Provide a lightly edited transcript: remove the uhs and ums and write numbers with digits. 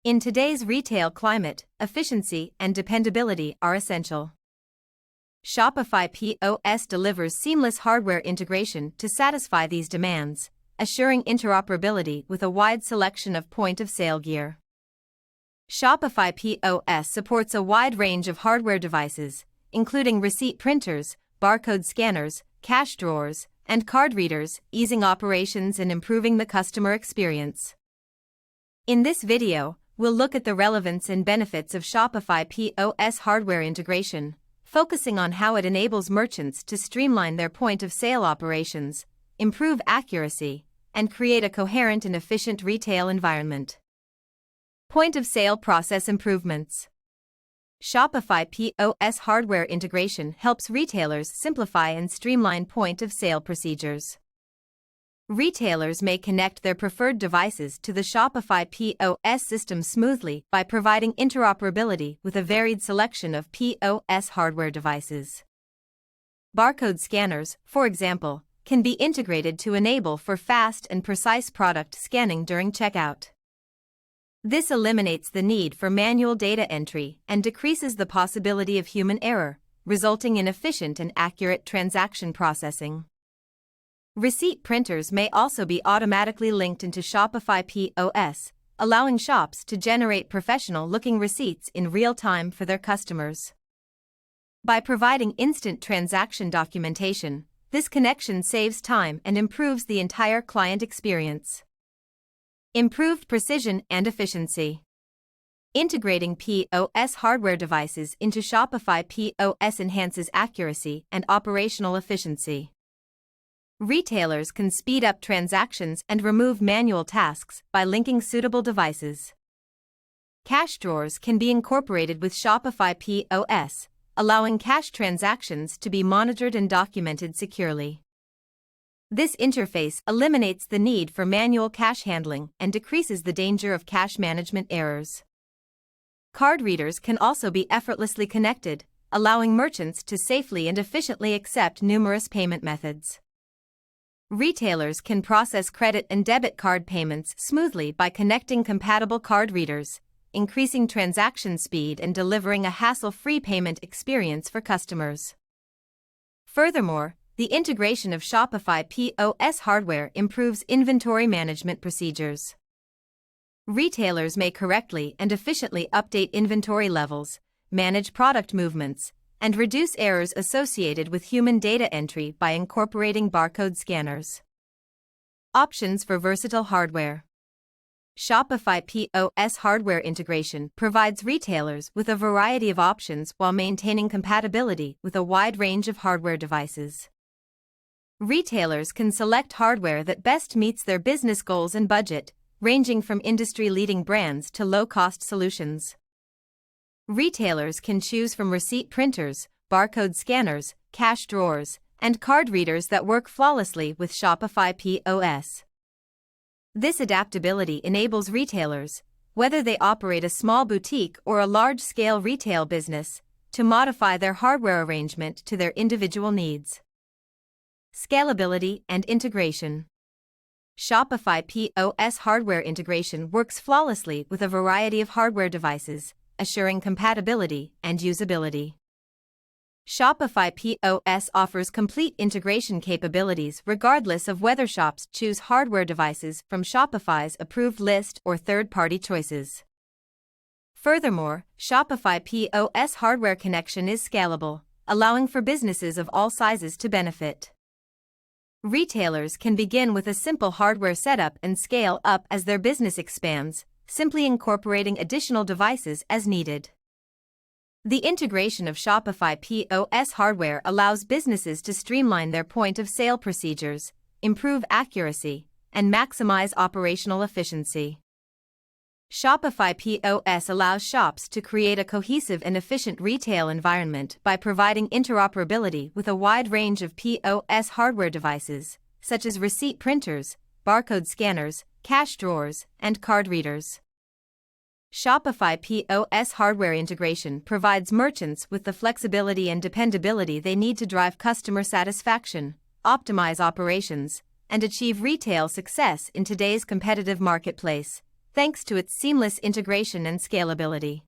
In today's retail climate, efficiency and dependability are essential. Shopify POS delivers seamless hardware integration to satisfy these demands, assuring interoperability with a wide selection of point-of-sale gear. Shopify POS supports a wide range of hardware devices, including receipt printers, barcode scanners, cash drawers, and card readers, easing operations and improving the customer experience. In this video, we'll look at the relevance and benefits of Shopify POS hardware integration, focusing on how it enables merchants to streamline their point-of-sale operations, improve accuracy, and create a coherent and efficient retail environment. Point-of-sale process improvements. Shopify POS hardware integration helps retailers simplify and streamline point-of-sale procedures. Retailers may connect their preferred devices to the Shopify POS system smoothly by providing interoperability with a varied selection of POS hardware devices. Barcode scanners, for example, can be integrated to enable for fast and precise product scanning during checkout. This eliminates the need for manual data entry and decreases the possibility of human error, resulting in efficient and accurate transaction processing. Receipt printers may also be automatically linked into Shopify POS, allowing shops to generate professional-looking receipts in real time for their customers. By providing instant transaction documentation, this connection saves time and improves the entire client experience. Improved precision and efficiency. Integrating POS hardware devices into Shopify POS enhances accuracy and operational efficiency. Retailers can speed up transactions and remove manual tasks by linking suitable devices. Cash drawers can be incorporated with Shopify POS, allowing cash transactions to be monitored and documented securely. This interface eliminates the need for manual cash handling and decreases the danger of cash management errors. Card readers can also be effortlessly connected, allowing merchants to safely and efficiently accept numerous payment methods. Retailers can process credit and debit card payments smoothly by connecting compatible card readers, increasing transaction speed and delivering a hassle-free payment experience for customers. Furthermore, the integration of Shopify POS hardware improves inventory management procedures. Retailers may correctly and efficiently update inventory levels, manage product movements, and reduce errors associated with human data entry by incorporating barcode scanners. Options for versatile hardware. Shopify POS hardware integration provides retailers with a variety of options while maintaining compatibility with a wide range of hardware devices. Retailers can select hardware that best meets their business goals and budget, ranging from industry-leading brands to low-cost solutions. Retailers can choose from receipt printers, barcode scanners, cash drawers, and card readers that work flawlessly with Shopify POS. This adaptability enables retailers, whether they operate a small boutique or a large-scale retail business, to modify their hardware arrangement to their individual needs. Scalability and integration. Shopify POS hardware integration works flawlessly with a variety of hardware devices, assuring compatibility and usability. Shopify POS offers complete integration capabilities regardless of whether shops choose hardware devices from Shopify's approved list or third-party choices. Furthermore, Shopify POS hardware connection is scalable, allowing for businesses of all sizes to benefit. Retailers can begin with a simple hardware setup and scale up as their business expands, simply incorporating additional devices as needed. The integration of Shopify POS hardware allows businesses to streamline their point-of-sale procedures, improve accuracy, and maximize operational efficiency. Shopify POS allows shops to create a cohesive and efficient retail environment by providing interoperability with a wide range of POS hardware devices, such as receipt printers, barcode scanners, cash drawers, and card readers. Shopify POS hardware integration provides merchants with the flexibility and dependability they need to drive customer satisfaction, optimize operations, and achieve retail success in today's competitive marketplace, thanks to its seamless integration and scalability.